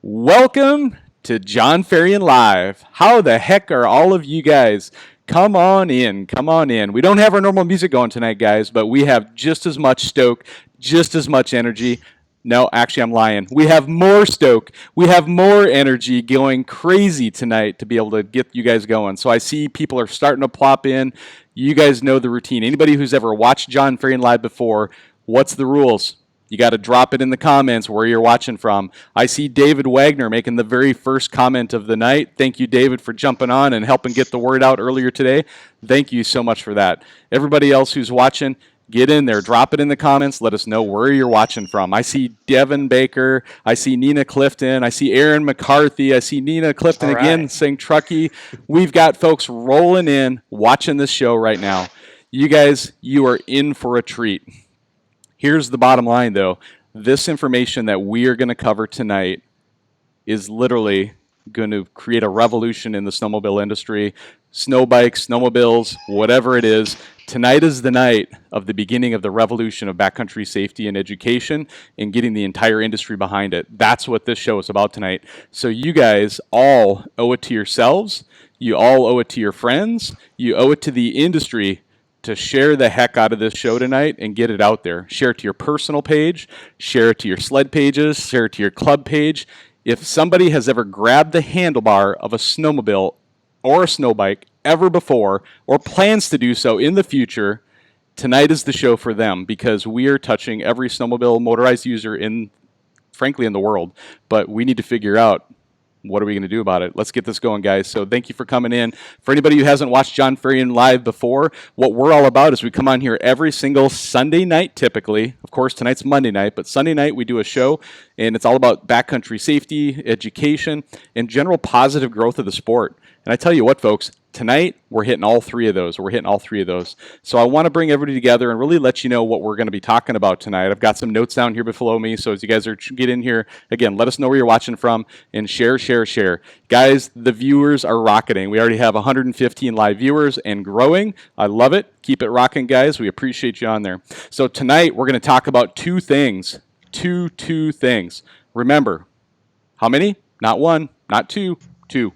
Welcome to John Ferrian Live. How the heck are all of you guys? Come on in, come on in. We don't have our normal music going tonight, guys, but we have just as much stoke, just as much energy. No, actually, I'm lying. We have more stoke. We have more energy going crazy tonight to be able to get you guys going. So I see people are starting to plop in. You guys know the routine. Anybody who's ever watched John Ferrian Live before, what's the rules? You got to drop it in the comments where you're watching from. I see David Wagner making the very first comment of the night. Thank you, David, for jumping on and helping get the word out earlier today. Thank you so much for that. Everybody else who's watching, get in there. Drop it in the comments. Let us know where you're watching from. I see Devin Baker. I see Nina Clifton. I see Aaron McCarthy. I see Nina Clifton again saying Truckee. We've got folks rolling in, watching this show right now. You guys, you are in for a treat. Here's the bottom line, though. This information that we are going to cover tonight is literally going to create a revolution in the snowmobile industry. Snow bikes, snowmobiles, whatever it is. Tonight is the night of the beginning of the revolution of backcountry safety and education and getting the entire industry behind it. That's what this show is about tonight. So you guys all owe it to yourselves. You all owe it to your friends. You owe it to the industry to share the heck out of this show tonight and get it out there. Share it to your personal page, share it to your sled pages, share it to your club page. If somebody has ever grabbed the handlebar of a snowmobile or a snow bike ever before or plans to do so in the future, tonight is the show for them because we are touching every snowmobile motorized user frankly in the world. But we need to figure out what are we going to do about it? Let's get this going, guys. So thank you for coming in. For anybody who hasn't watched John Ferrian Live before, what we're all about is we come on here every single Sunday night typically. Of course, tonight's Monday night, but Sunday night we do a show, and it's all about backcountry safety, education, and general positive growth of the sport. And I tell you what, folks, tonight we're hitting all three of those. So I want to bring everybody together and really let you know what we're going to be talking about tonight. I've got some notes down here below me, so as you guys get in here, again, let us know where you're watching from and share. Guys, the viewers are rocketing. We already have 115 live viewers and growing. I love it. Keep it rocking, guys. We appreciate you on there. So tonight we're going to talk about two things. Two things. Remember, how many? Not one, not two. Two.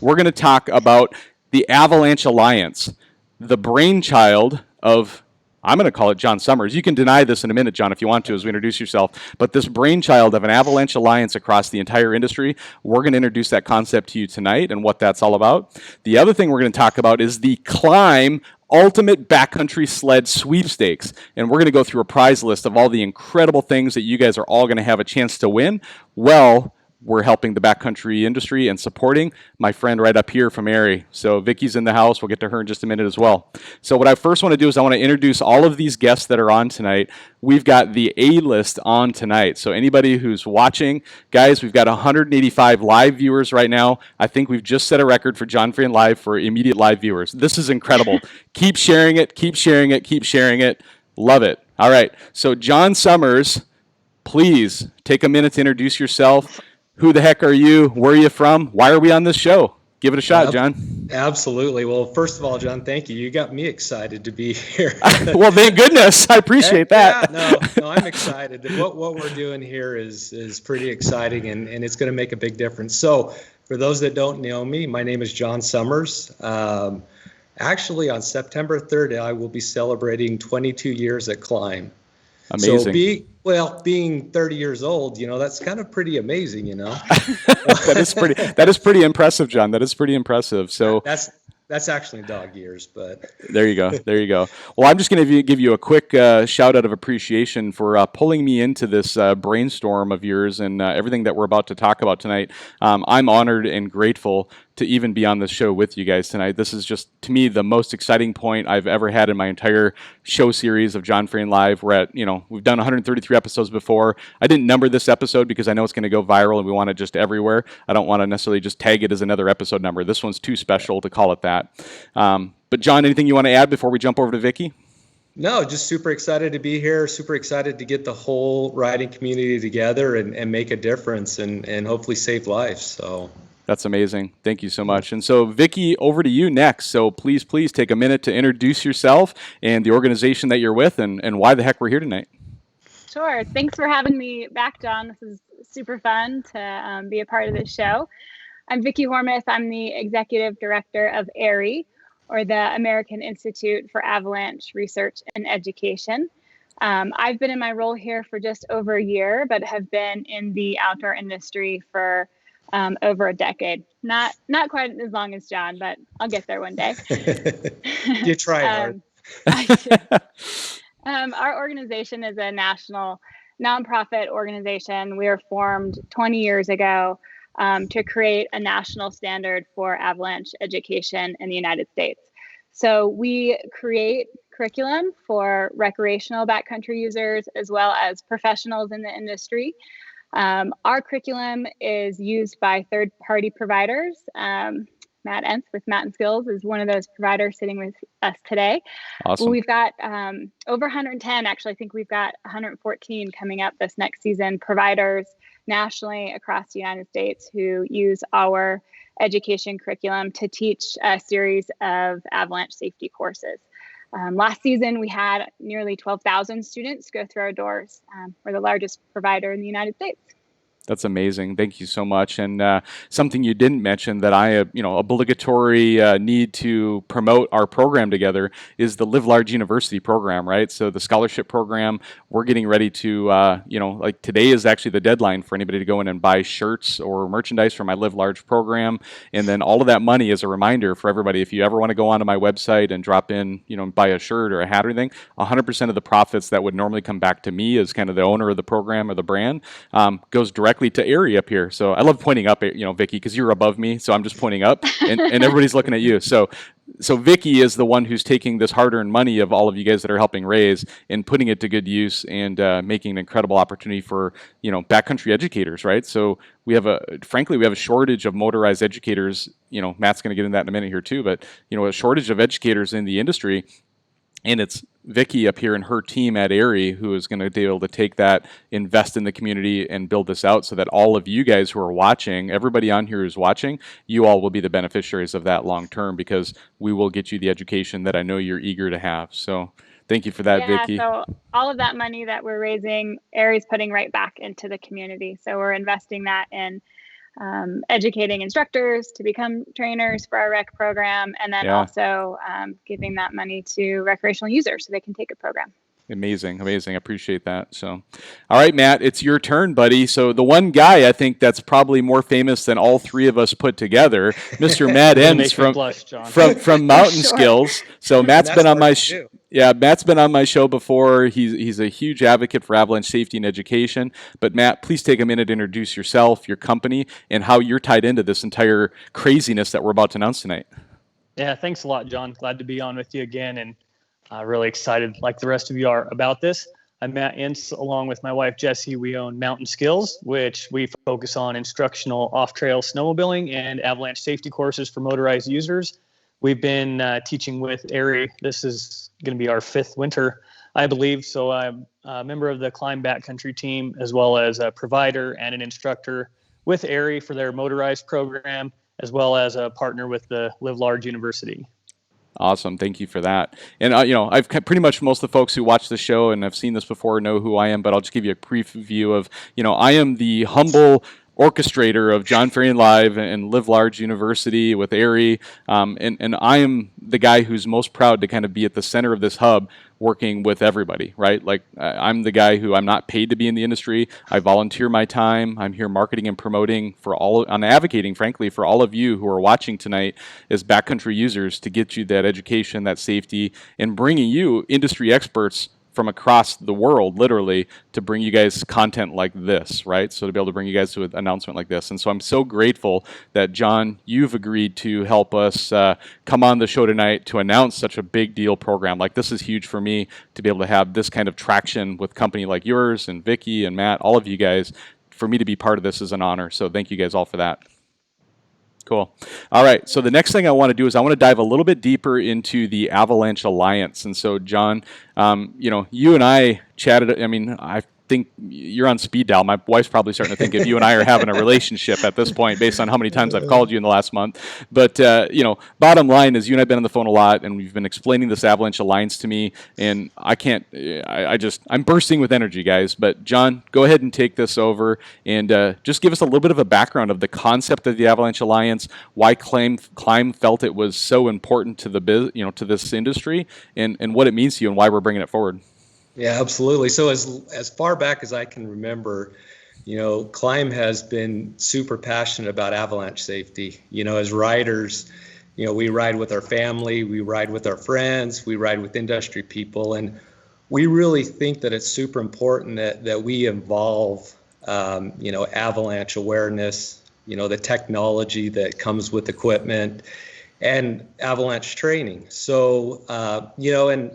We're going to talk about the Avalanche Alliance, the brainchild of, I'm going to call it John Summers. You can deny this in a minute, John, if you want to, as we introduce yourself. But this brainchild of an Avalanche Alliance across the entire industry, we're going to introduce that concept to you tonight and what that's all about. The other thing we're going to talk about is the Klim Ultimate Backcountry Sled Sweepstakes. And we're going to go through a prize list of all the incredible things that you guys are all going to have a chance to win. Well, we're helping the backcountry industry and supporting my friend right up here from Erie. So Vicky's in the house. We'll get to her in just a minute as well. So what I first want to do is I want to introduce all of these guests that are on tonight. We've got the A-list on tonight. So anybody who's watching, guys, we've got 185 live viewers right now. I think we've just set a record for John Ferrian Live for immediate live viewers. This is incredible. Keep sharing it. Love it. All right. So John Summers, please take a minute to introduce yourself. Who the heck are you? Where are you from? Why are we on this show? Give it a shot, John. Absolutely. Well, first of all, John, thank you. You got me excited to be here. Well, thank goodness. I appreciate that. Yeah, no, I'm excited. What we're doing here is pretty exciting, and it's going to make a big difference. So for those that don't know me, my name is John Summers. Actually, on September 3rd, I will be celebrating 22 years at Klim. Amazing. So being 30 years old, that's kind of pretty amazing, That is pretty impressive, John. That is pretty impressive. So that's actually dog years, but there you go. Well, I'm just going to give you a quick shout out of appreciation for pulling me into this brainstorm of yours and everything that we're about to talk about tonight. I'm honored and grateful to even be on this show with you guys tonight. This is just, to me, the most exciting point I've ever had in my entire show series of John Ferrian Live. We're at, we've done 133 episodes before. I didn't number this episode because I know it's going to go viral and we want it just everywhere. I don't want to necessarily just tag it as another episode number. This one's too special to call it that. But John, anything you want to add before we jump over to Vicky? No, just super excited to be here. Super excited to get the whole riding community together and make a difference and hopefully save lives. So that's amazing. Thank you so much. And so, Vicky, over to you next. So please take a minute to introduce yourself and the organization that you're with and why the heck we're here tonight. Sure. Thanks for having me back, John. This is super fun to be a part of this show. I'm Vicki Hormuth. I'm the Executive Director of AIRI, or the American Institute for Avalanche Research and Education. I've been in my role here for just over a year, but have been in the outdoor industry for over a decade. Not quite as long as John, but I'll get there one day. You try hard. I do. Our organization is a national nonprofit organization. We were formed 20 years ago to create a national standard for avalanche education in the United States. So we create curriculum for recreational backcountry users as well as professionals in the industry. Our curriculum is used by third-party providers. Matt Entz with Matt & Skills is one of those providers sitting with us today. Awesome. We've got over 110, actually, I think we've got 114 coming up this next season, providers nationally across the United States who use our education curriculum to teach a series of avalanche safety courses. Last season, we had nearly 12,000 students go through our doors. We're the largest provider in the United States. That's amazing. Thank you so much. And something you didn't mention that I, obligatory need to promote our program together is the Live Large University program, right? So the scholarship program, we're getting ready to, like today is actually the deadline for anybody to go in and buy shirts or merchandise for my Live Large program. And then all of that money is a reminder for everybody. If you ever want to go onto my website and drop in, buy a shirt or a hat or anything, 100% of the profits that would normally come back to me as kind of the owner of the program or the brand goes directly to AIRI up here. So I love pointing up at, Vicki, because you're above me. So I'm just pointing up and everybody's looking at you. So Vicki is the one who's taking this hard-earned money of all of you guys that are helping raise and putting it to good use and making an incredible opportunity for, backcountry educators, right? So we have a shortage of motorized educators. Matt's going to get into that in a minute here too, but, a shortage of educators in the industry. And it's Vicki up here and her team at AIRI who is going to be able to take that, invest in the community, and build this out so that all of you guys who are watching, everybody on here who's watching, you all will be the beneficiaries of that long term because we will get you the education that I know you're eager to have. So thank you for that, Vicki. So all of that money that we're raising, AIRI's putting right back into the community. So we're investing that in educating instructors to become trainers for our rec program, and then also giving that money to recreational users so they can take a program. Amazing. I appreciate that. So, all right, Matt, it's your turn, buddy. So the one guy I think that's probably more famous than all three of us put together, Mr. Matt Entz from Mountain Skills. So Matt's been on my Matt's been on my show before. He's a huge advocate for avalanche safety and education. But Matt, please take a minute to introduce yourself, your company, and how you're tied into this entire craziness that we're about to announce tonight. Yeah, thanks a lot, John. Glad to be on with you again, and really excited, like the rest of you are, about this. I'm Matt Entz, along with my wife, Jessie. We own Mountain Skills, which we focus on instructional off-trail snowmobiling and avalanche safety courses for motorized users. We've been teaching with AIRI. This is going to be our 5th winter, I believe. So I'm a member of the Klim Backcountry team, as well as a provider and an instructor with AIRI for their motorized program, as well as a partner with the Live Large University. Awesome. Thank you for that. And, I've pretty much most of the folks who watch the show and have seen this before know who I am, but I'll just give you a brief view of, I am the humble orchestrator of John Ferry Live and Live Large University with AIRI, and I am the guy who's most proud to kind of be at the center of this hub working with everybody, right? Like I'm the guy who I'm not paid to be in the industry. I volunteer my time. I'm here marketing and promoting I'm advocating, frankly, for all of you who are watching tonight as backcountry users to get you that education, that safety, and bringing you industry experts from across the world, literally, to bring you guys content like this, right? So to be able to bring you guys to an announcement like this. And so I'm so grateful that, John, you've agreed to help us come on the show tonight to announce such a big deal program. Like, this is huge for me to be able to have this kind of traction with a company like yours and Vicki and Matt, all of you guys. For me to be part of this is an honor. So thank you guys all for that. Cool. All right. So the next thing I want to do is I want to dive a little bit deeper into the Avalanche Alliance. And so, John, you and I chatted. I mean, I've think you're on speed dial. My wife's probably starting to think if you and I are having a relationship at this point, based on how many times I've called you in the last month. But bottom line is, you and I've been on the phone a lot, and we've been explaining this Avalanche Alliance to me, and I'm bursting with energy, guys. But John, go ahead and take this over, and just give us a little bit of a background of the concept of the Avalanche Alliance, why Klim felt it was so important to to this industry, and what it means to you, and why we're bringing it forward. Yeah, absolutely. So as far back as I can remember, Klim has been super passionate about avalanche safety. As riders, we ride with our family, we ride with our friends, we ride with industry people, and we really think that it's super important that we involve, avalanche awareness, the technology that comes with equipment, and avalanche training. So, and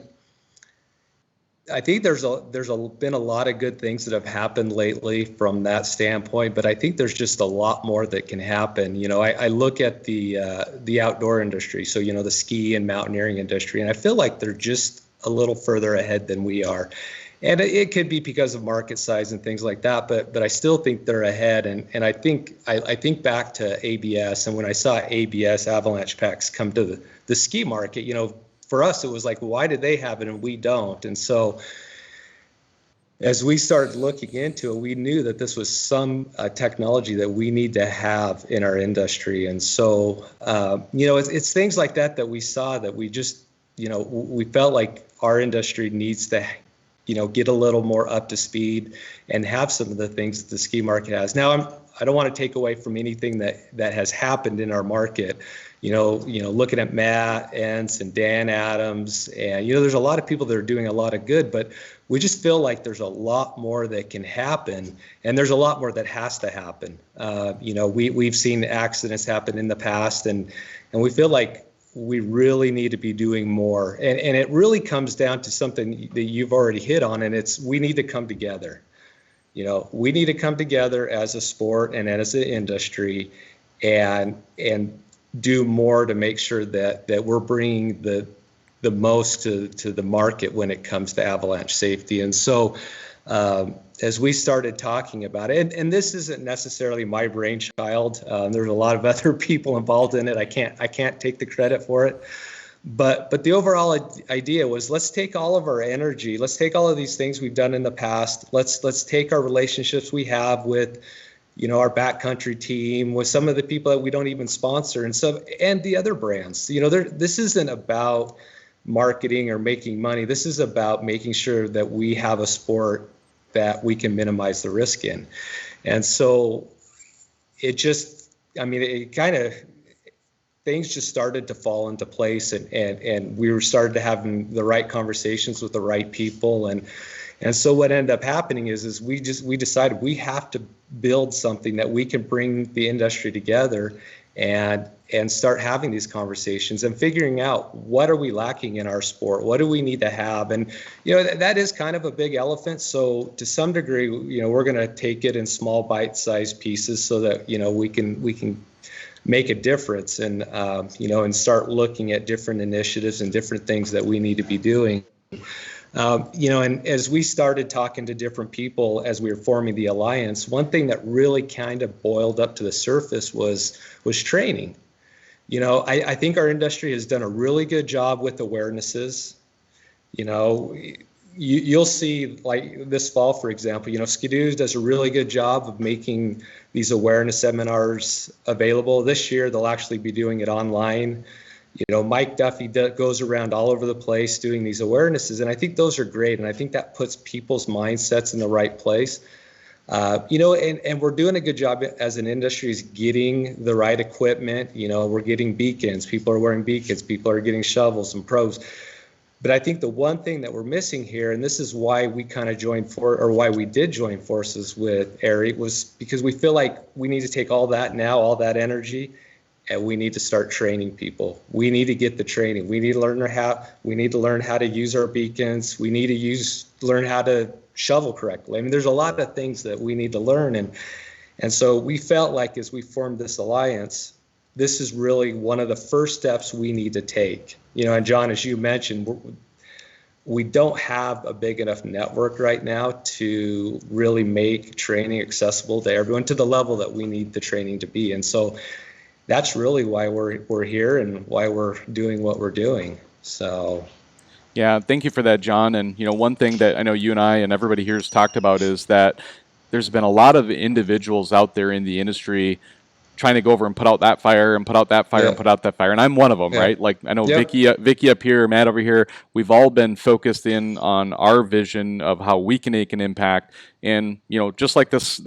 I think there's been a lot of good things that have happened lately from that standpoint, but I think there's just a lot more that can happen. I look at the outdoor industry, so the ski and mountaineering industry, and I feel like they're just a little further ahead than we are. And it could be because of market size and things like that, but I still think they're ahead. And I think back to ABS, and when I saw ABS Avalanche Packs come to the ski market, for us, it was like, why did they have it and we don't? And so as we started looking into it, we knew that this was some technology that we need to have in our industry. And so, it's things like that we saw that we just, we felt like our industry needs to, get a little more up to speed and have some of the things that the ski market has. Now, I don't want to take away from anything that has happened in our market. Looking at Matt Entz and Dan Adams, and there's a lot of people that are doing a lot of good, but we just feel like there's a lot more that can happen, and there's a lot more that has to happen. We've seen accidents happen in the past, and we feel like we really need to be doing more. And it really comes down to something that you've already hit on, and it's we need to come together. We need to come together as a sport and as an industry, and do more to make sure that we're bringing the most to the market when it comes to avalanche safety. And so as we started talking about it, and this isn't necessarily my brainchild, there's a lot of other people involved in it. I can't take the credit for it. But the overall idea was, let's take all of our energy, let's take all of these things we've done in the past, let's take our relationships we have with our backcountry team, with some of the people that we don't even sponsor, and the other brands. This isn't about marketing or making money. This is about making sure that we have a sport that we can minimize the risk in. And so things just started to fall into place, and we started to having the right conversations with the right people. And so what ended up happening is we decided we have to build something that we can bring the industry together and start having these conversations and figuring out what are we lacking in our sport, what do we need to have. And that is kind of a big elephant, so to some degree we're going to take it in small bite-sized pieces so that we can make a difference, and and start looking at different initiatives and different things that we need to be doing. And as we started talking to different people as we were forming the alliance, one thing that really kind of boiled up to the surface was training. I think our industry has done a really good job with awarenesses. You'll see, like this fall, for example, Skidoo does a really good job of making these awareness seminars available. This year, they'll actually be doing it online. Mike Duffy goes around all over the place doing these awarenesses, and I think those are great, and I think that puts people's mindsets in the right place. And we're doing a good job as an industry is getting the right equipment. We're getting beacons. People are wearing beacons. People are getting shovels and probes. But I think the one thing that we're missing here, and this is why we kind of why we did join forces with ARI, was because we feel like we need to take all that energy, and we need to start training people. We need to get the training. We need to learn how to use our beacons. We need to learn how to shovel correctly. I mean, there's a lot of things that we need to learn, and so we felt like as we formed this alliance, this is really one of the first steps we need to take. And John, as you mentioned, we don't have a big enough network right now to really make training accessible to everyone to the level that we need the training to be. And so that's really why we're here and why we're doing what we're doing. So yeah, thank you for that, John. And one thing that I know you and I and everybody here has talked about is that there's been a lot of individuals out there in the industry trying to go over and put out that fire and put out that fire and put out that fire. And I'm one of them, right? Like I know Vicky up here, Matt over here, we've all been focused in on our vision of how we can make an impact. And, just like this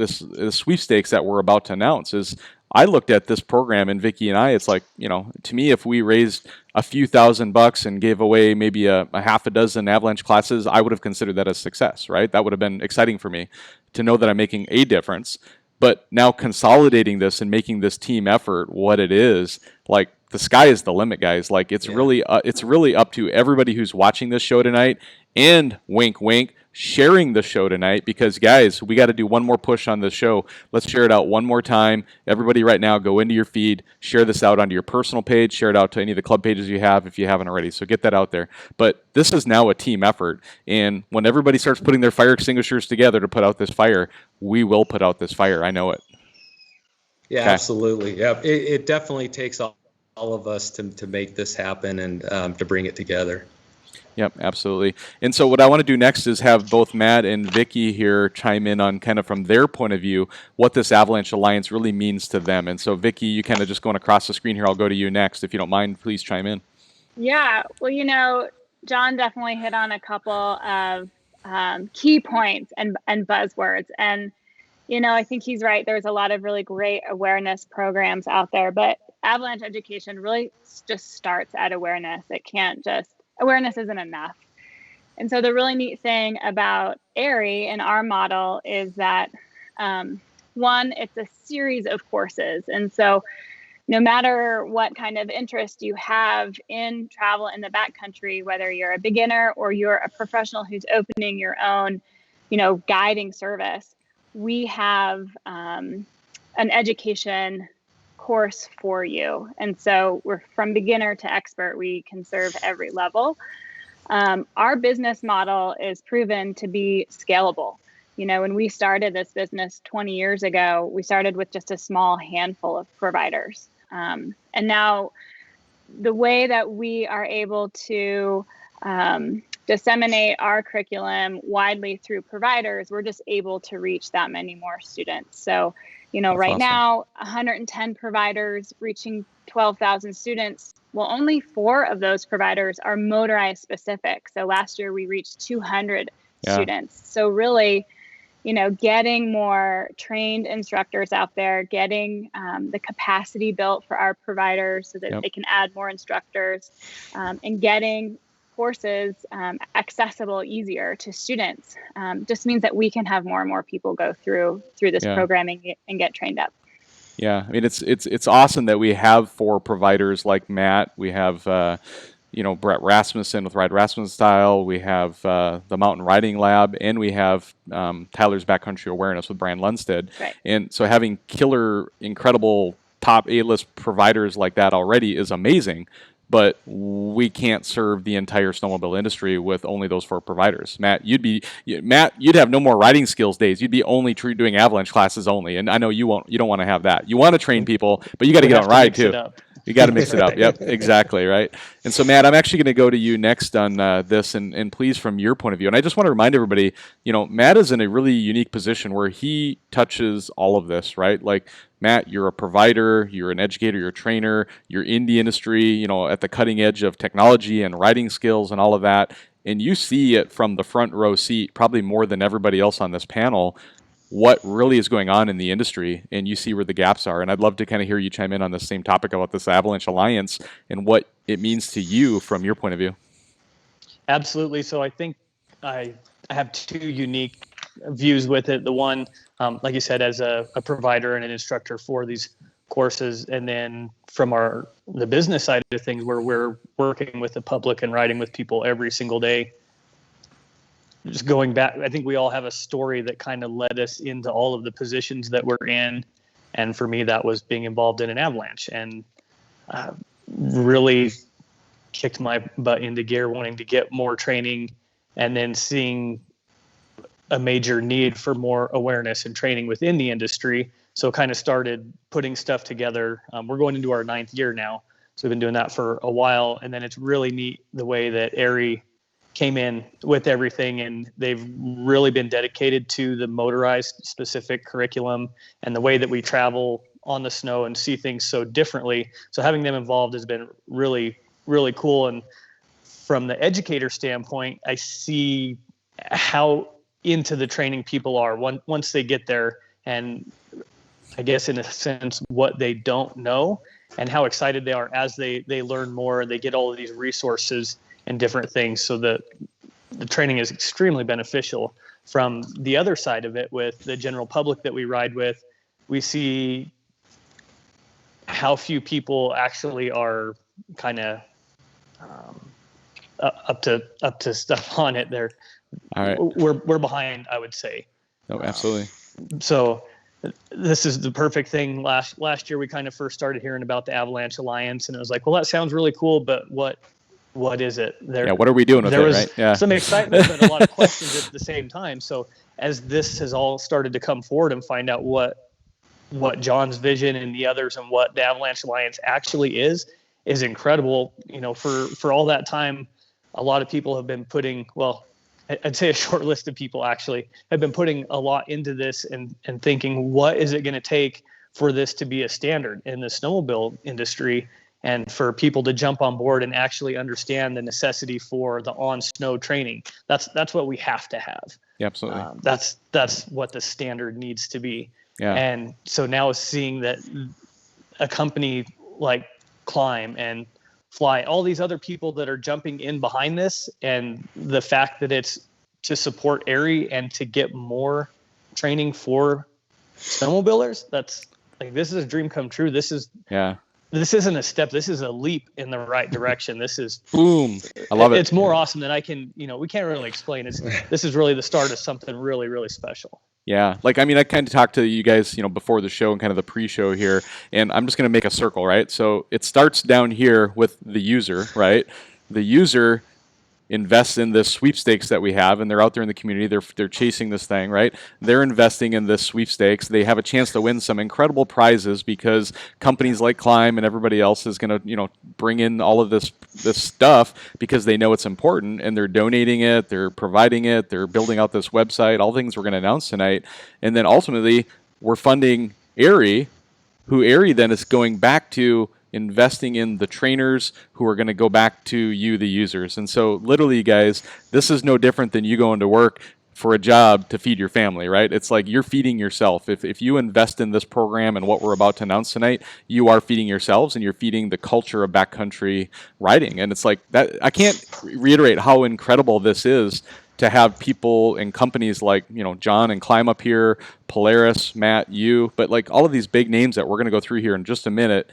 sweepstakes that we're about to announce is I looked at this program and Vicky and I, it's like, to me, if we raised a few $1,000 and gave away maybe a half a dozen Avalanche classes, I would have considered that a success, right? That would have been exciting for me to know that I'm making a difference. But now consolidating this and making this team effort what it is, like the sky is the limit, guys. Like it's really up to everybody who's watching this show tonight and wink, wink, sharing the show tonight because, guys, we got to do one more push on this show. Let's share it out one more time. Everybody right now, go into your feed, share this out onto your personal page, share it out to any of the club pages you have if you haven't already. So get that out there. But this is now a team effort. And when everybody starts putting their fire extinguishers together to put out this fire, we will put out this fire. I know it. Yeah, okay. Absolutely. Yeah, it definitely takes all of us to make this happen and to bring it together. Yep, absolutely. And so what I want to do next is have both Matt and Vicky here chime in on kind of from their point of view what this Avalanche Alliance really means to them. And so Vicky, you kind of just going across the screen here. I'll go to you next. If you don't mind, please chime in. Yeah, well, John definitely hit on a couple of key points and buzzwords. And, I think he's right. There's a lot of really great awareness programs out there, but Avalanche education really just starts at awareness. Awareness isn't enough. And so the really neat thing about ARI and our model is that, one, it's a series of courses. And so no matter what kind of interest you have in travel in the backcountry, whether you're a beginner or you're a professional who's opening your own, guiding service, we have an education course for you. And so we're from beginner to expert. We can serve every level. Our business model is proven to be scalable. When we started this business 20 years ago, we started with just a small handful of providers. And now the way that we are able to disseminate our curriculum widely through providers, we're just able to reach that many more students. So That's right awesome. Now, 110 providers reaching 12,000 students. Well, only 4 of those providers are motorized specific. So last year we reached 200 students. So really, getting more trained instructors out there, getting the capacity built for our providers so that they can add more instructors, and getting courses accessible easier to students just means that we can have more and more people go through this programming and get trained up. Yeah, I mean it's awesome that we have 4 providers like Matt. We have Brett Rasmussen with Ride Rasmussen Style. We have the Mountain Riding Lab, and we have Tyler's Backcountry Awareness with Brian Lundstedt. Right. And so having killer, incredible top A-list providers like that already is amazing. But we can't serve the entire snowmobile industry with only those 4 providers. Matt, you'd have no more riding skills days. You'd be only doing Avalanche classes only. And I know you won't. You don't want to have that. You want to train people, but you got to get on ride too. You got to mix it up. Yep, exactly, right? And so, Matt, I'm actually going to go to you next on this, and please, from your point of view. And I just want to remind everybody, Matt is in a really unique position where he touches all of this, right? Like, Matt, you're a provider, you're an educator, you're a trainer, you're in the industry, at the cutting edge of technology and riding skills and all of that. And you see it from the front row seat, probably more than everybody else on this panel, what really is going on in the industry, and you see where the gaps are. And I'd love to kind of hear you chime in on the same topic about this Avalanche Alliance and what it means to you from your point of view. Absolutely. So I think I have 2 unique views with it. The one, like you said, as a provider and an instructor for these courses, and then from the business side of things, where we're working with the public and riding with people every single day. Just going back, I think we all have a story that kind of led us into all of the positions that we're in. And for me, that was being involved in an avalanche, and really kicked my butt into gear, wanting to get more training and then seeing a major need for more awareness and training within the industry. So kind of started putting stuff together. We're going into our 9th year now. So we've been doing that for a while. And then it's really neat the way that ARI came in with everything, and they've really been dedicated to the motorized specific curriculum and the way that we travel on the snow and see things so differently. So having them involved has been really, really cool. And from the educator standpoint, I see how into the training people are once they get there, and I guess in a sense what they don't know, and how excited they are as they learn more and they get all of these resources and different things. So the training is extremely beneficial. From the other side of it, with the general public that we ride with, we see how few people actually are kind of up to stuff on it. They're All right. We're behind, I would say. No, absolutely. So this is the perfect thing. Last year we kind of first started hearing about the Avalanche Alliance, and it was like, well, that sounds really cool, but what is it? What are we doing with there it, was right? Yeah. some excitement, but a lot of questions at the same time. So as this has all started to come forward and find out what John's vision and the others and what the Avalanche Alliance actually is incredible. You know, for all that time, a lot of people have been putting, well, I'd say a short list of people actually have been putting a lot into this and thinking, what is it going to take for this to be a standard in the snowmobile industry, and for people to jump on board and actually understand the necessity for the on snow training. That's what we have to have. Yeah, absolutely. That's what the standard needs to be. Yeah. And so now seeing that a company like Klim and Fly, all these other people that are jumping in behind this, and the fact that it's to support ARI and to get more training for snowmobilers, that's like, this is a dream come true. This isn't a step. This is a leap in the right direction. This is boom. I love it. It's more awesome than I can, we can't really explain. This is really the start of something really, really special. Yeah. Like, I mean, I kind of talked to you guys, before the show and kind of the pre-show here, and I'm just going to make a circle, right? So it starts down here with the user, right? The user invests in this sweepstakes that we have, and they're out there in the community. They're chasing this thing, right? They're investing in this sweepstakes. They have a chance to win some incredible prizes because companies like Klim and everybody else is going to, bring in all of this stuff because they know it's important, and they're donating it, they're providing it, they're building out this website, all things we're going to announce tonight. And then ultimately, we're funding ARI, who ARI then is going back to investing in the trainers who are going to go back to you, the users. And so literally, guys, this is no different than you going to work for a job to feed your family, right? It's like you're feeding yourself. If you invest in this program and what we're about to announce tonight, you are feeding yourselves, and you're feeding the culture of backcountry riding. And it's like that. I can't reiterate how incredible this is to have people and companies like, John and Klim up here, Polaris, Matt, you, but like all of these big names that we're going to go through here in just a minute,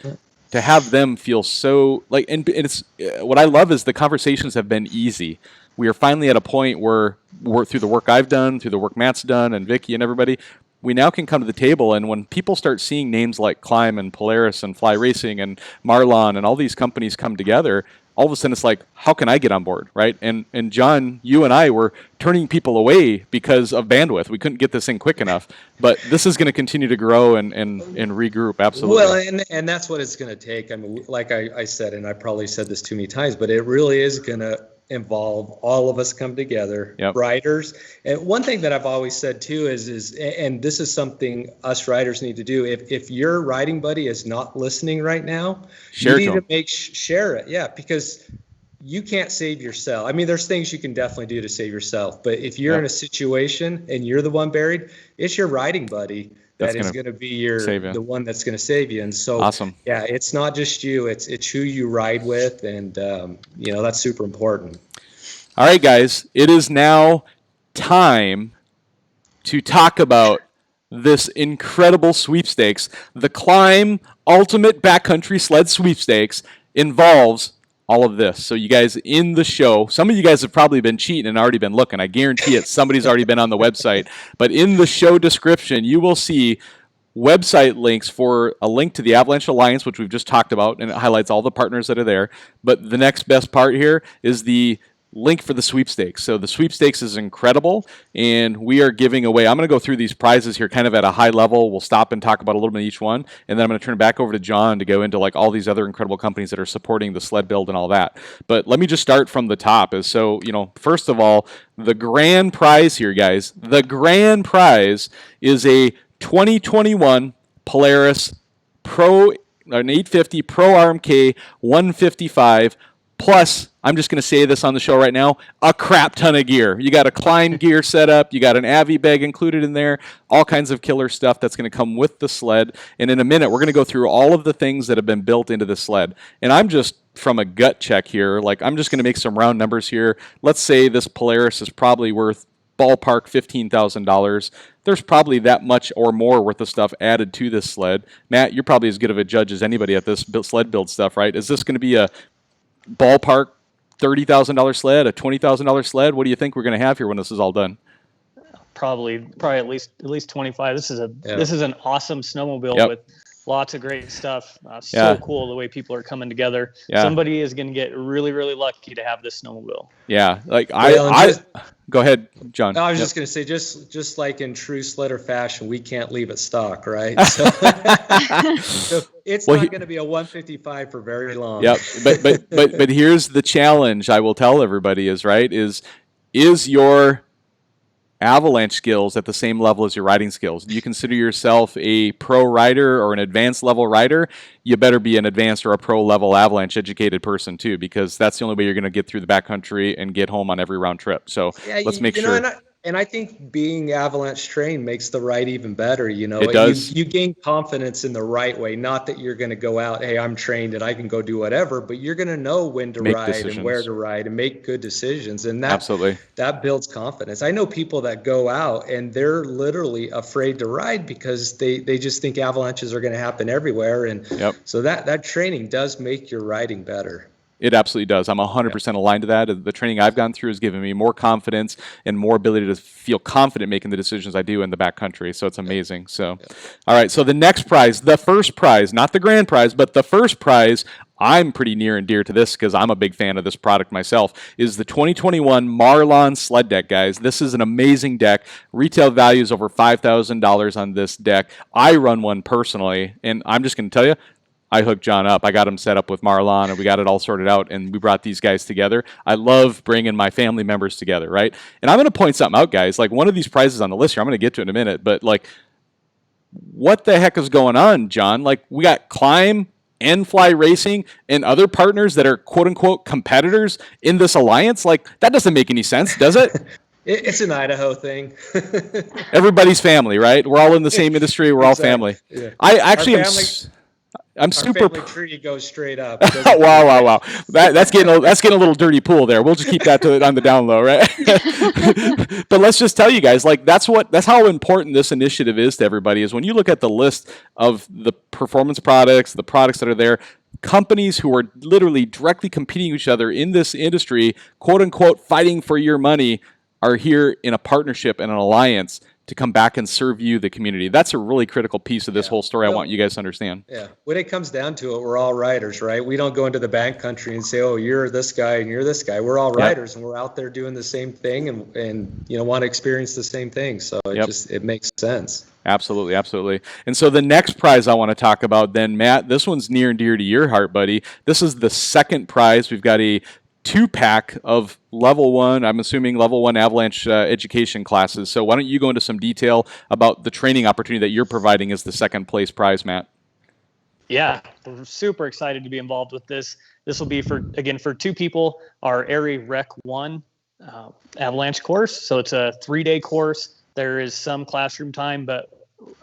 to have them feel so like, and it's what I love is the conversations have been easy. We are finally at a point where we're, through the work I've done, through the work Matt's done, and Vicky and everybody, we now can come to the table. And when people start seeing names like Klim and Polaris and Fly Racing and Marlon and all these companies come together, all of a sudden it's like, how can I get on board, right? And John, you and I were turning people away because of bandwidth. We couldn't get this thing quick enough. But this is going to continue to grow and regroup, absolutely. Well, and that's what it's going to take. I mean, like I said, and I probably said this too many times, but it really is going to involve all of us come together, riders. And one thing that I've always said too is and this is something us riders need to do. If your riding buddy is not listening right now, you need to share it. Yeah, because you can't save yourself. I mean, there's things you can definitely do to save yourself, but if you're in a situation and you're the one buried, it's your riding buddy that is going to be the one that's going to save you. And so, awesome. Yeah, it's not just you, it's who you ride with. And, that's super important. All right, guys, it is now time to talk about this incredible sweepstakes. The Klim Ultimate Backcountry Sled Sweepstakes involves all of this. So you guys in the show, some of you guys have probably been cheating and already been looking. I guarantee it. Somebody's already been on the website. But in the show description, you will see website links for a link to the Avalanche Alliance, which we've just talked about, and it highlights all the partners that are there. But the next best part here is the link for the sweepstakes. So the sweepstakes is incredible, and we are giving away, I'm going to go through these prizes here kind of at a high level. We'll stop and talk about a little bit of each one, and then I'm going to turn it back over to John to go into like all these other incredible companies that are supporting the sled build and all that. But let me just start from the top. So, first of all, the grand prize here, guys, the grand prize is a 2021 Polaris Pro, an 850 Pro RMK 155, plus, I'm just going to say this on the show right now, a crap ton of gear. You got a Klein gear set up, you got an Avi bag included in there, all kinds of killer stuff that's going to come with the sled. And in a minute, we're going to go through all of the things that have been built into the sled. And I'm just, from a gut check here, like I'm just going to make some round numbers here. Let's say this Polaris is probably worth ballpark $15,000. There's probably that much or more worth of stuff added to this sled. Matt, you're probably as good of a judge as anybody at this sled build stuff, right? Is this going to be a ballpark $30,000 sled, a $20,000 sled? What do you think we're going to have here when this is all done? Probably at least 25. This is an awesome snowmobile with lots of great stuff. So cool the way people are coming together. Yeah. Somebody is going to get really, really lucky to have this snowmobile. Yeah, like go ahead, John. I was just going to say, just like in true sledder fashion, we can't leave it stock, right? So, so it's not going to be a 155 for very long. Yep, but here's the challenge I will tell everybody is your Avalanche skills at the same level as your riding skills? Do you consider yourself a pro rider or an advanced level rider? You better be an advanced or a pro level Avalanche educated person too, because that's the only way you're going to get through the backcountry and get home on every round trip. So let's make sure. And I think being Avalanche trained makes the ride even better. It does. You gain confidence in the right way. Not that you're going to go out, hey, I'm trained and I can go do whatever, but you're going to know when to ride and where to ride and make good decisions. And that builds confidence. I know people that go out and they're literally afraid to ride because they just think avalanches are going to happen everywhere. And so that training does make your riding better. It absolutely does. I'm 100% aligned to that. The training I've gone through has given me more confidence and more ability to feel confident making the decisions I do in the backcountry. So it's amazing. So, all right. So the next prize, the first prize, not the grand prize, but the first prize, I'm pretty near and dear to this because I'm a big fan of this product myself, is the 2021 Marlon sled deck, guys. This is an amazing deck. Retail value is over $5,000 on this deck. I run one personally, and I'm just going to tell you, I hooked John up. I got him set up with Marlon, and we got it all sorted out, and we brought these guys together. I love bringing my family members together, right? And I'm going to point something out, guys. Like, one of these prizes on the list here, I'm going to get to in a minute, but, like, what the heck is going on, John? Like, we got Klim, N-Fly Racing, and other partners that are quote-unquote competitors in this alliance. Like, that doesn't make any sense, does it? It's an Idaho thing. Everybody's family, right? We're all in the same industry. We're all family. Yeah. I'm super. Family tree goes straight up. Wow. That's getting a little dirty pool there. We'll just keep that on the down low, right? But let's just tell you guys, like that's how important this initiative is to everybody. Is when you look at the list of the performance products, the products that are there, companies who are literally directly competing with each other in this industry, quote unquote, fighting for your money, are here in a partnership and an alliance to come back and serve you, the community. That's a really critical piece of this whole story. I want you guys to understand. Yeah. When it comes down to it, we're all riders, right? We don't go into the backcountry and say, oh, you're this guy and you're this guy. We're all riders, and we're out there doing the same thing and want to experience the same thing. So it makes sense. Absolutely. And so the next prize I want to talk about then, Matt, this one's near and dear to your heart, buddy. This is the second prize. We've got a 2-pack of level 1, I'm assuming level 1 Avalanche education classes. So why don't you go into some detail about the training opportunity that you're providing as the second place prize, Matt? Yeah, we're super excited to be involved with this. This will be for 2 people, our Airy Rec 1 Avalanche course. So it's a 3-day course. There is some classroom time, but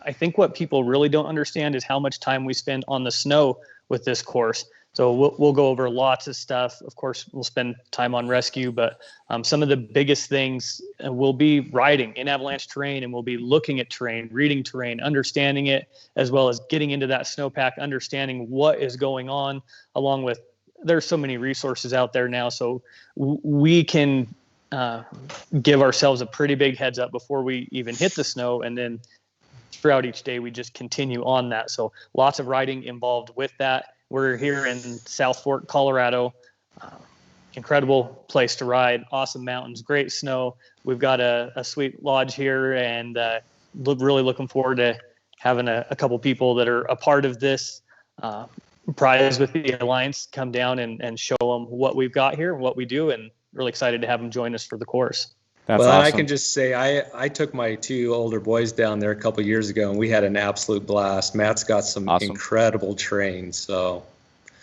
I think what people really don't understand is how much time we spend on the snow with this course. So we'll go over lots of stuff. Of course, we'll spend time on rescue, but some of the biggest things will be riding in avalanche terrain, and we'll be looking at terrain, reading terrain, understanding it, as well as getting into that snowpack, understanding what is going on, along with there's so many resources out there now. So we can give ourselves a pretty big heads up before we even hit the snow, and then throughout each day, we just continue on that. So lots of riding involved with that. We're here in South Fork, Colorado. incredible place to ride, awesome mountains, great snow. We've got a sweet lodge here, and really looking forward to having a couple people that are a part of this prize with the Alliance come down and show them what we've got here and what we do, and really excited to have them join us for the course. That's well, awesome. I can just say I took my 2 older boys down there a couple years ago, and we had an absolute blast. Matt's got some incredible terrain, so.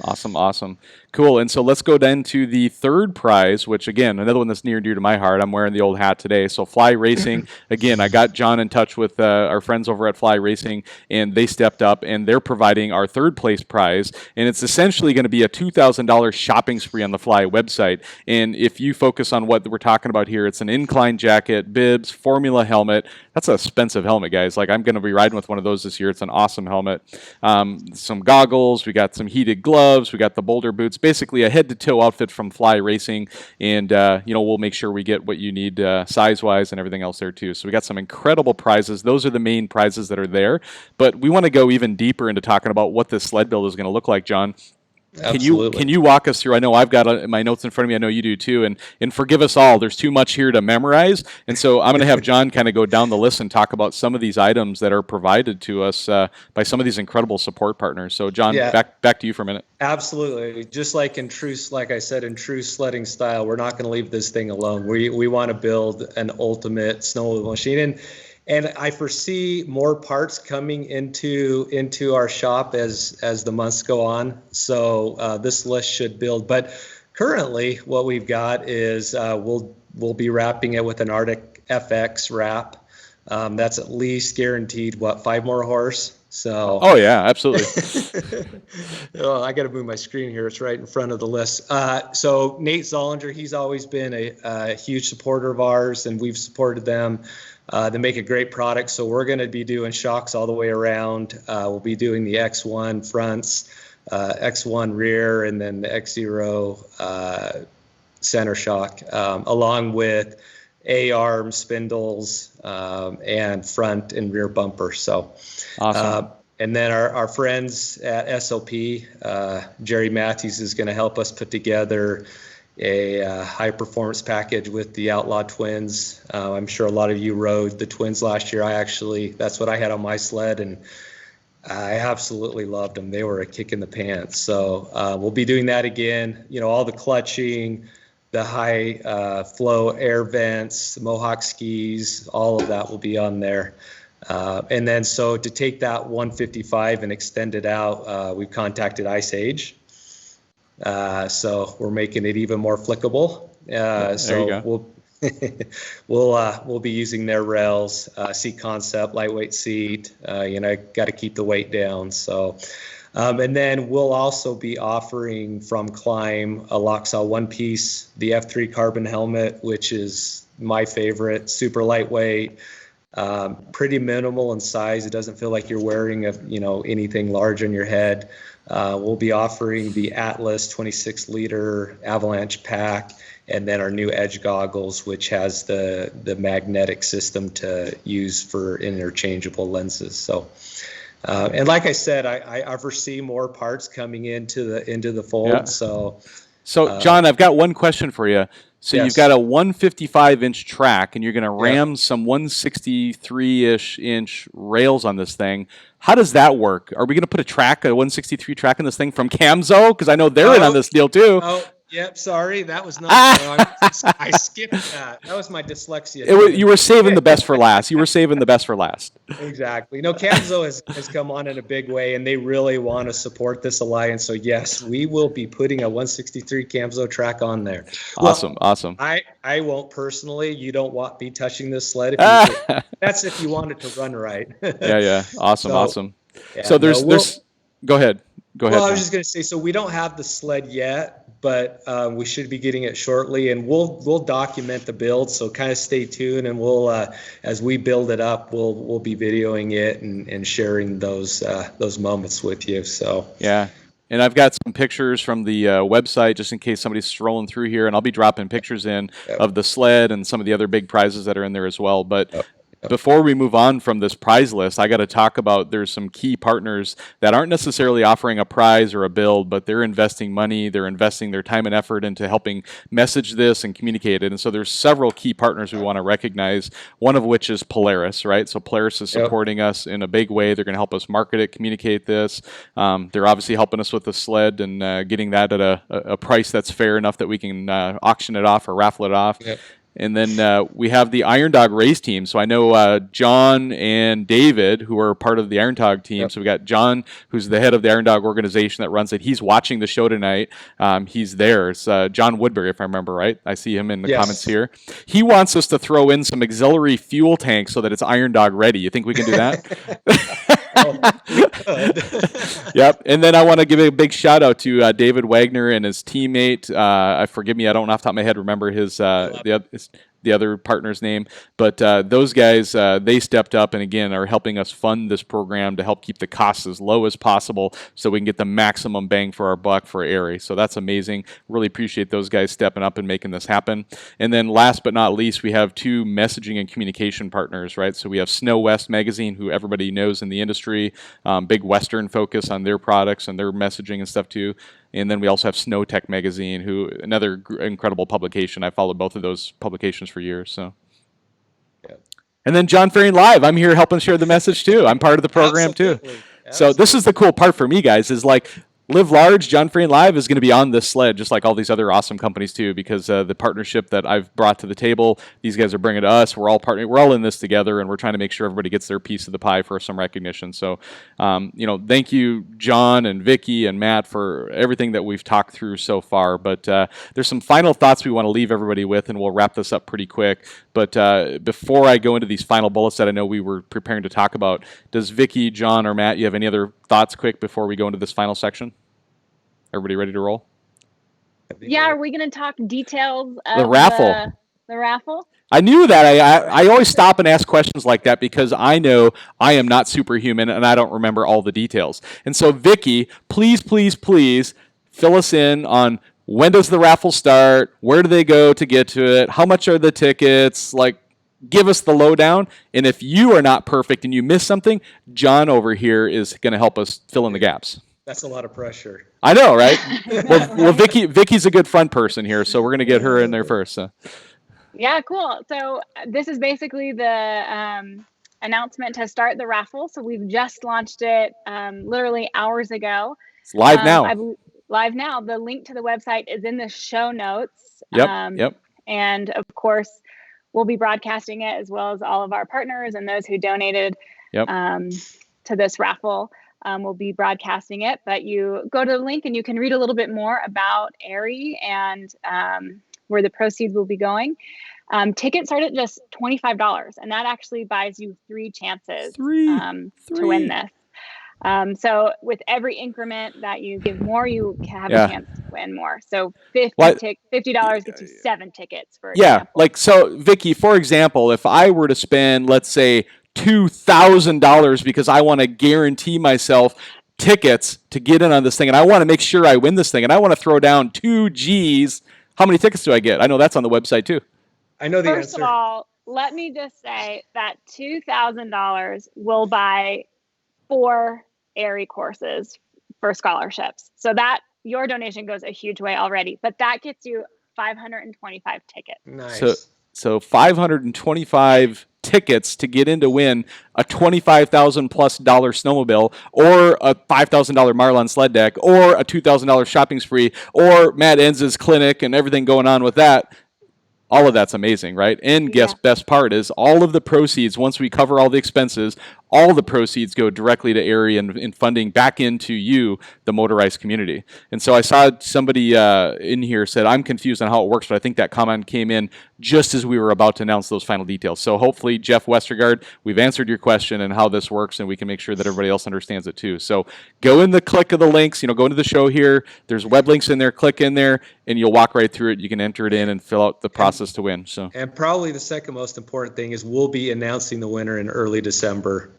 Awesome. Cool. And so let's go then to the third prize, which again, another one that's near and dear to my heart. I'm wearing the old hat today. So Fly Racing, again, I got John in touch with our friends over at Fly Racing, and they stepped up, and they're providing our third place prize. And it's essentially going to be a $2,000 shopping spree on the Fly website. And if you focus on what we're talking about here, it's an incline jacket, bibs, Formula helmet. That's an expensive helmet, guys. Like, I'm going to be riding with one of those this year. It's an awesome helmet. Some goggles. We got some heated gloves. We got the Boulder boots. Basically, a head-to-toe outfit from Fly Racing. And, we'll make sure we get what you need size-wise and everything else there, too. So we got some incredible prizes. Those are the main prizes that are there. But we want to go even deeper into talking about what this sled build is going to look like, John. Can you walk us through? I know I've got my notes in front of me. I know you do too. And forgive us all. There's too much here to memorize. And so I'm going to have John kind of go down the list and talk about some of these items that are provided to us by some of these incredible support partners. So John, back to you for a minute. Absolutely. Just like like I said, in true sledding style, we're not going to leave this thing alone. We want to build an ultimate snowmobile machine. And I foresee more parts coming into our shop as the months go on. So this list should build. But currently, what we've got is we'll be wrapping it with an Arctic FX wrap. That's at least guaranteed 5 more horse. So. Oh yeah, absolutely. I got to move my screen here. It's right in front of the list. So Nate Zollinger, he's always been a huge supporter of ours, and we've supported them. They make a great product. So we're going to be doing shocks all the way around. We'll be doing the X1 fronts, X1 rear, and then the X0 center shock, along with A-arm spindles and front and rear bumper. So, awesome. And then our friends at SOP, Jerry Matthews is going to help us put together a high performance package with the Outlaw twins. I'm sure a lot of you rode the twins last year. That's what I had on my sled, and I absolutely loved them. They were a kick in the pants. So we'll be doing that again. All the clutching, the high flow air vents, the Mohawk skis, all of that will be on there. And then so to take that 155 and extend it out, we've contacted Ice Age. So we're making it even more flickable. So we'll be using their rails, seat concept, lightweight seat. Got to keep the weight down. So, and then we'll also be offering from Klim a Loxaw one piece, the F3 carbon helmet, which is my favorite, super lightweight, pretty minimal in size. It doesn't feel like you're wearing anything large on your head. We'll be offering the Atlas 26-liter Avalanche Pack, and then our new Edge goggles, which has the magnetic system to use for interchangeable lenses. So, and like I said, I foresee more parts coming into the fold. Yeah. So, John, I've got one question for you. So yes. You've got a 155-inch track, and you're going to ram some 163-ish inch rails on this thing. How does that work? Are we going to put a 163 track in this thing from Camzo? Because I know they're in on this deal too. Oh, yep. Sorry, that was not. I skipped that. That was my dyslexia. You were saving the best for last. Exactly. Camzo has come on in a big way, and they really want to support this alliance. So yes, we will be putting a 163 Camzo track on there. Awesome. I won't personally. You don't want me touching this sled. That's if you want it to run right. Yeah. Awesome. Yeah, so there's. Go ahead. Well, I was just going to say, so we don't have the sled yet, but we should be getting it shortly, and we'll document the build. So kind of stay tuned, and we'll as we build it up, we'll be videoing it and sharing those moments with you. So yeah. And I've got some pictures from the website just in case somebody's strolling through here, and I'll be dropping pictures in of the sled and some of the other big prizes that are in there as well. But Before we move on from this prize list, I got to talk about there's some key partners that aren't necessarily offering a prize or a build, but they're investing money, they're investing their time and effort into helping message this and communicate it. And so there's several key partners we want to recognize, one of which is Polaris, right? So Polaris is supporting us in a big way. They're going to help us market it, communicate this. They're obviously helping us with the sled and getting that at a price that's fair enough that we can auction it off or raffle it off. Yep. And then we have the Iron Dog race team. So I know John and David, who are part of the Iron Dog team. Yep. So we got John, who's the head of the Iron Dog organization that runs it. He's watching the show tonight. He's there. It's John Woodbury, if I remember right. I see him in the comments here. He wants us to throw in some auxiliary fuel tanks so that it's Iron Dog ready. You think we can do that? Yep. And then I want to give a big shout out to David Wagner and his teammate. Forgive me, I don't off the top of my head remember his the other partner's name, but those guys, they stepped up and again are helping us fund this program to help keep the costs as low as possible so we can get the maximum bang for our buck for ARI. So that's amazing. Really appreciate those guys stepping up and making this happen. And then last but not least, we have two messaging and communication partners, right? So we have Snow West Magazine, who everybody knows in the industry, big Western focus on their products and their messaging and stuff too. And then we also have Snow Tech Magazine, who another incredible publication. I followed both of those publications for years. So, and then John Ferry Live. I'm here helping share the message too. I'm part of the program too. So this is the cool part for me, guys. Is like Live Large, John Ferry Live is going to be on this sled, just like all these other awesome companies too, because the partnership that I've brought to the table, these guys are bringing to us. We're all partnering. We're all in this together, and we're trying to make sure everybody gets their piece of the pie for some recognition. So, thank you, John and Vicky and Matt, for everything that we've talked through so far. But there's some final thoughts we want to leave everybody with, and we'll wrap this up pretty quick. But before I go into these final bullets that I know we were preparing to talk about, does Vicky, John, or Matt, you have any other thoughts quick before we go into this final section? Everybody ready to roll? Yeah, are we going to talk details of the raffle? The raffle? I knew that. I always stop and ask questions like that because I know I am not superhuman and I don't remember all the details. And so, Vicky, please fill us in on when does the raffle start? Where do they go to get to it? How much are the tickets? Like, give us the lowdown. And if you are not perfect and you miss something, John over here is going to help us fill in the gaps. That's a lot of pressure. I know, right? well, Vicky's a good front person here, so we're going to get her in there first. So. Yeah, cool. So this is basically the announcement to start the raffle. So we've just launched it literally hours ago. It's live now. Live now. The link to the website is in the show notes. Yep. And of course, we'll be broadcasting it as well as all of our partners and those who donated to this raffle. We'll be broadcasting it, but you go to the link and you can read a little bit more about ARI and where the proceeds will be going. Tickets start at just $25, and that actually buys you 3 chances to win this. So with every increment that you give more, you have a chance to win more. So $50 gets you 7 tickets for example. Like so, Vicky, for example, if I were to spend, let's say, $2,000 because I want to guarantee myself tickets to get in on this thing, and I want to make sure I win this thing, and I want to throw down 2 G's. How many tickets do I get? I know that's on the website too. I know the answer. First of all, let me just say that $2,000 will buy 4 ARI courses for scholarships. So that your donation goes a huge way already, but that gets you 525 tickets. Nice. So 525 tickets to get in to win a $25,000+ snowmobile or a $5,000 Marlon sled deck or a $2,000 shopping spree or Matt Enz's clinic and everything going on with that. All of that's amazing, right? And best part is all of the proceeds, once we cover all the expenses, all the proceeds go directly to ARI and funding back into you, the motorized community. And so I saw somebody in here said, I'm confused on how it works, but I think that comment came in just as we were about to announce those final details. So hopefully, Jeff Westergaard, we've answered your question and how this works, and we can make sure that everybody else understands it too. So go in the click of the links, go into the show here. There's web links in there, click in there, and you'll walk right through it. You can enter it in and fill out the process to win. So. And probably the second most important thing is we'll be announcing the winner in early December.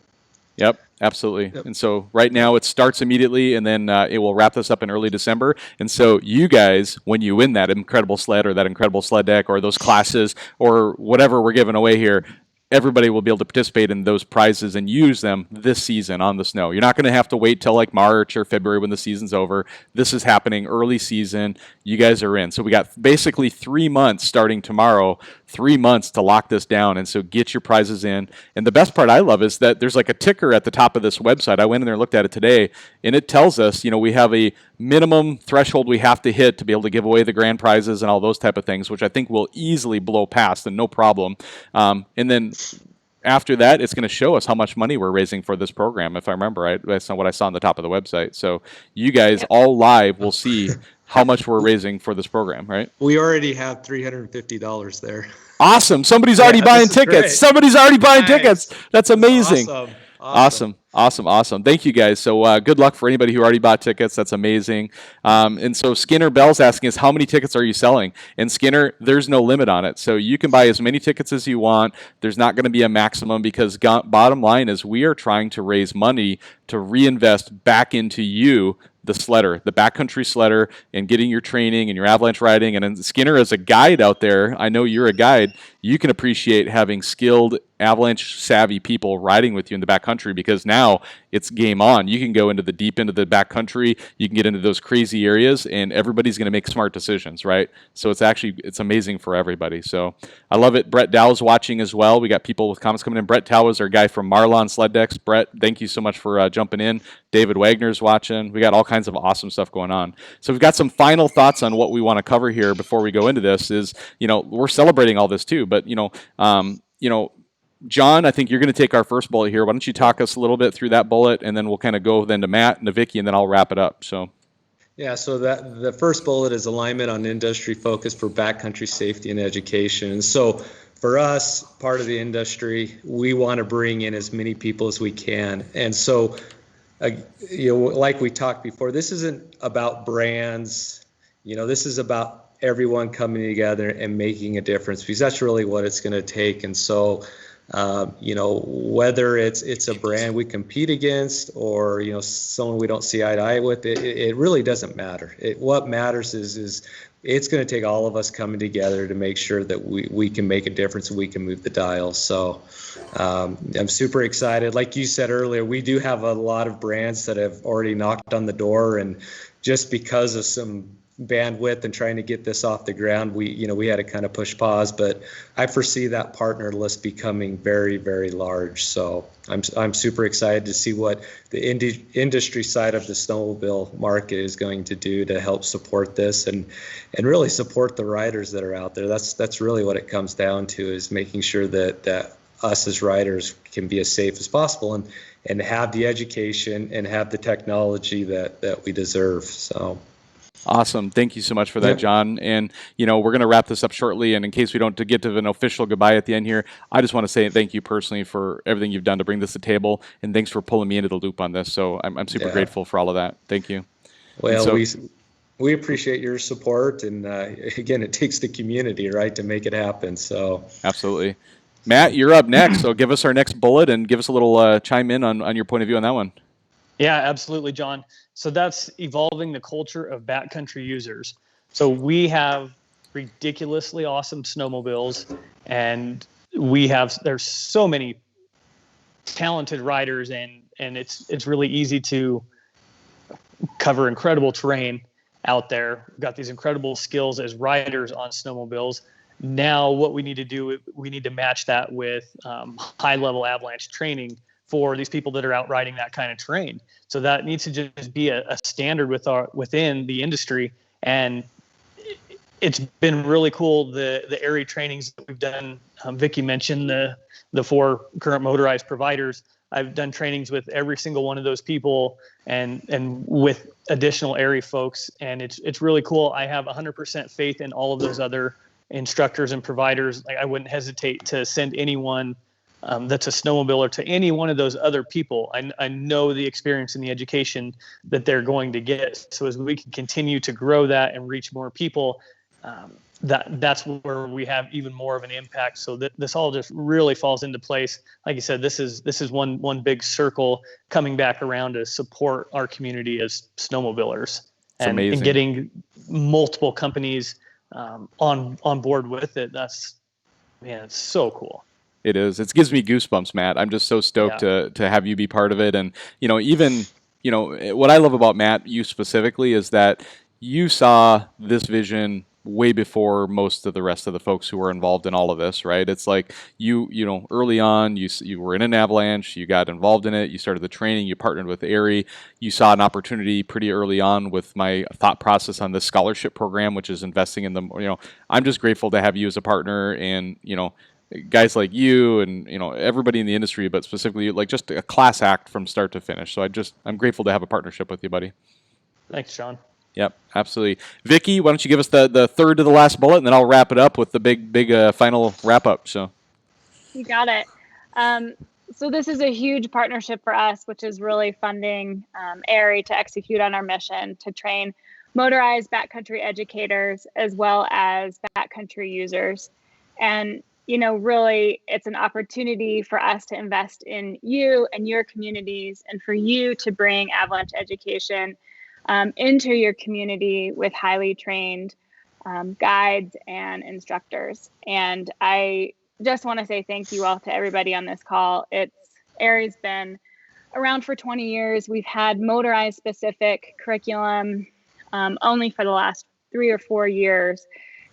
Yep, absolutely. Yep. And so right now it starts immediately, and then it will wrap this up in early December. And so you guys, when you win that incredible sled or that incredible sled deck or those classes or whatever we're giving away here, everybody will be able to participate in those prizes and use them this season on the snow. You're not going to have to wait till like March or February when the season's over. This is happening early season. You guys are in. So we got basically 3 months starting tomorrow, 3 months to lock this down. And so get your prizes in. And the best part I love is that there's like a ticker at the top of this website. I went in there and looked at it today, and it tells us, we have a minimum threshold we have to hit to be able to give away the grand prizes and all those type of things, which I think will easily blow past and no problem. And then after that, it's going to show us how much money we're raising for this program. If I remember right, that's not what I saw on the top of the website. So you guys all live will see how much we're raising for this program, right? We already have $350 there. Awesome. Somebody's already buying tickets. Great. Somebody's already buying tickets. That's amazing. Awesome. Thank you guys. So good luck for anybody who already bought tickets. That's amazing. And so Skinner Bell's asking us, how many tickets are you selling? And Skinner, there's no limit on it. So you can buy as many tickets as you want. There's not going to be a maximum, because bottom line is we are trying to raise money to reinvest back into you, the sledder, the backcountry sledder, and getting your training and your avalanche riding. And then Skinner, as a guide out there, I know you're a guide, you can appreciate having skilled avalanche savvy people riding with you in the backcountry, because now it's game on. You can go into the deep end of the backcountry, you can get into those crazy areas, and everybody's going to make smart decisions, right? So it's amazing for everybody. So I love it. Brett Dow's watching as well. We got people with comments coming in. Brett Dow is our guy from Marlon Sled Decks. Brett, thank you so much for jumping in. David Wagner's watching. We got all kinds of awesome stuff going on. So we've got some final thoughts on what we want to cover here before we go into this. Is we're celebrating all this too, but John, I think you're going to take our first bullet here. Why don't you talk us a little bit through that bullet, and then we'll kind of go then to Matt and to Vicky, and then I'll wrap it up. So the first bullet is alignment on industry focus for backcountry safety and education. And so for us, part of the industry, we want to bring in as many people as we can. And so, like we talked before, this isn't about brands. This is about everyone coming together and making a difference, because that's really what it's going to take. And so, whether it's a brand we compete against or, someone we don't see eye to eye with, it really doesn't matter. What matters is it's going to take all of us coming together to make sure that we can make a difference and we can move the dial. So I'm super excited. Like you said earlier, we do have a lot of brands that have already knocked on the door, and just because of some bandwidth and trying to get this off the ground, we had to kind of push pause, but I foresee that partner list becoming very, very large. So I'm super excited to see what the industry side of the snowmobile market is going to do to help support this and really support the riders that are out there. That's really what it comes down to, is making sure that us as riders can be as safe as possible and have the education and have the technology that we deserve. So awesome. Thank you so much for that, John. And, we're going to wrap this up shortly. And in case we don't get to an official goodbye at the end here, I just want to say thank you personally for everything you've done to bring this to the table. And thanks for pulling me into the loop on this. So I'm super grateful for all of that. Thank you. Well, we appreciate your support. And again, it takes the community, right, to make it happen. So absolutely. Matt, you're up next. So give us our next bullet and give us a little chime in on your point of view on that one. Yeah, absolutely, John. So that's evolving the culture of backcountry users. So we have ridiculously awesome snowmobiles, and there's so many talented riders, and it's really easy to cover incredible terrain out there. We've got these incredible skills as riders on snowmobiles. Now what we need to do, we need to match that with high-level avalanche training for these people that are out riding that kind of terrain. So that needs to just be a standard within the industry. And it's been really cool, the area trainings that we've done. Vicky mentioned the 4 current motorized providers. I've done trainings with every single one of those people and with additional area folks. And it's really cool. I have 100% faith in all of those other instructors and providers. Like, I wouldn't hesitate to send anyone that's a snowmobiler to any one of those other people. I know the experience and the education that they're going to get. So as we can continue to grow that and reach more people, that's where we have even more of an impact. So this all just really falls into place. Like you said, this is one big circle coming back around to support our community as snowmobilers, and getting multiple companies on board with it. It's so cool. It is. It gives me goosebumps, Matt. I'm just so stoked to have you be part of it. And, even, what I love about Matt, you specifically, is that you saw this vision way before most of the rest of the folks who were involved in all of this, right? It's like early on, you were in an Avalanche, you got involved in it, you started the training, you partnered with Aerie, you saw an opportunity pretty early on with my thought process on this scholarship program, which is investing in them. I'm just grateful to have you as a partner, and guys like you and everybody in the industry, but specifically like just a class act from start to finish. So I'm grateful to have a partnership with you, buddy. Thanks, Sean. Yep, absolutely. Vicky, why don't you give us the third to the last bullet, and then I'll wrap it up with the big final wrap up. So you got it. So this is a huge partnership for us, which is really funding Aerie to execute on our mission to train motorized backcountry educators as well as backcountry users. And really, it's an opportunity for us to invest in you and your communities, and for you to bring Avalanche education into your community with highly trained guides and instructors. And I just want to say thank you all to everybody on this call. Aerie's been around for 20 years. We've had motorized specific curriculum only for the last 3 or 4 years.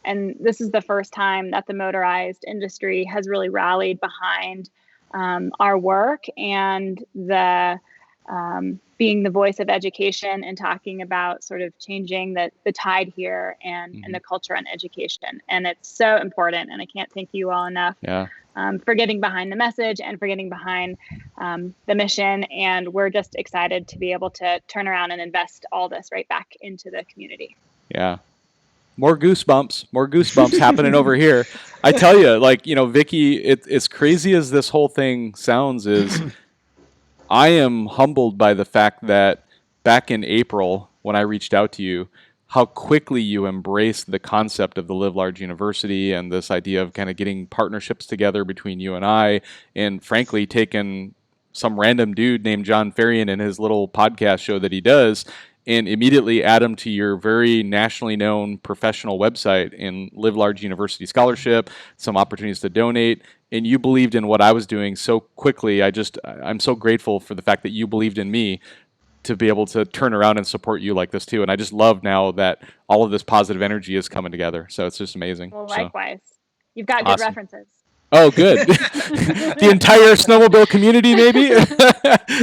And this is the first time that the motorized industry has really rallied behind our work and the being the voice of education and talking about sort of changing the tide here and the culture on education. And it's so important. And I can't thank you all enough for getting behind the message and for getting behind the mission. And we're just excited to be able to turn around and invest all this right back into the community. Yeah. More goosebumps happening over here. I tell you, Vicky, as crazy as this whole thing sounds, is I am humbled by the fact that back in April, when I reached out to you, how quickly you embraced the concept of the Live Large University and this idea of kind of getting partnerships together between you and I, and frankly, taking some random dude named John Ferrian and his little podcast show that he does, and immediately add them to your very nationally known professional website and Live Large University Scholarship, some opportunities to donate. And you believed in what I was doing so quickly. I'm so grateful for the fact that you believed in me to be able to turn around and support you like this too. And I just love now that all of this positive energy is coming together. So it's just amazing. Well, likewise. You've got good references. Oh, good. The entire snowmobile community, maybe?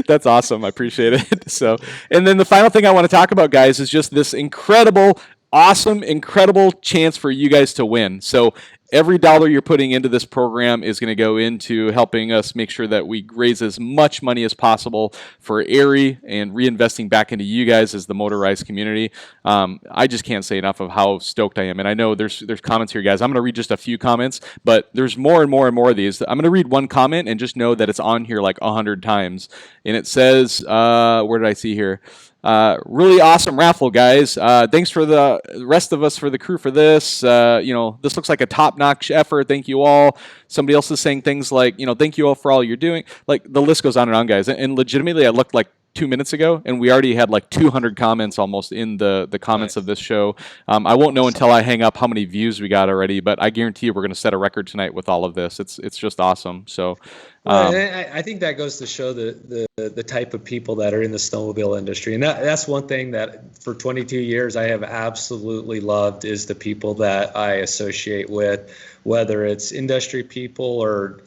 That's awesome. I appreciate it. So, and then the final thing I want to talk about, guys, is just this incredible, awesome, incredible chance for you guys to win. So every dollar you're putting into this program is going to go into helping us make sure that we raise as much money as possible for Aerie and reinvesting back into you guys as the motorized community. I just can't say enough of how stoked I am. And I know there's comments here, guys. I'm going to read just a few comments, but there's more and more and more of these. I'm going to read one comment and just know that it's on here like 100 times. And it says, where did I see here? Really awesome raffle, guys. Thanks for the rest of us, for the crew, for this. This looks like a top-notch effort. Thank you all. Somebody else is saying things like, thank you all for all you're doing. Like, the list goes on and on, guys. And legitimately, I looked like 2 minutes ago, and we already had like 200 comments almost in the comments of this show. I won't know until I hang up how many views we got already, but I guarantee you we're going to set a record tonight with all of this. It's just awesome. So I think that goes to show the type of people that are in the snowmobile industry. And that's one thing that for 22 years I have absolutely loved, is the people that I associate with, whether it's industry people or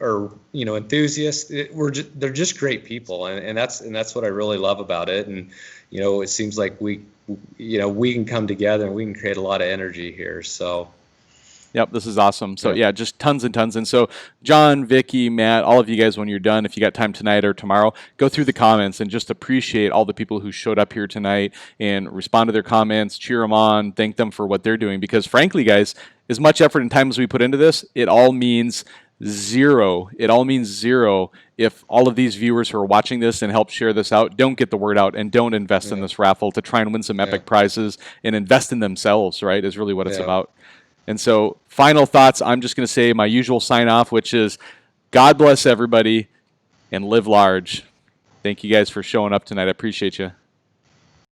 enthusiasts. They're just great people, and that's what I really love about it. And it seems like we can come together and we can create a lot of energy here. So. Yep, this is awesome. So yeah, just tons and tons. And so John, Vicky, Matt, all of you guys, when you're done, if you got time tonight or tomorrow, go through the comments and just appreciate all the people who showed up here tonight and respond to their comments, cheer them on, thank them for what they're doing. Because frankly, guys, as much effort and time as we put into this, it all means zero. It all means zero if all of these viewers who are watching this and help share this out don't get the word out and don't invest in this raffle to try and win some epic prizes and invest in themselves, right, is really what it's about. And so, final thoughts, I'm just going to say my usual sign-off, which is God bless everybody and live large. Thank you guys for showing up tonight. I appreciate you.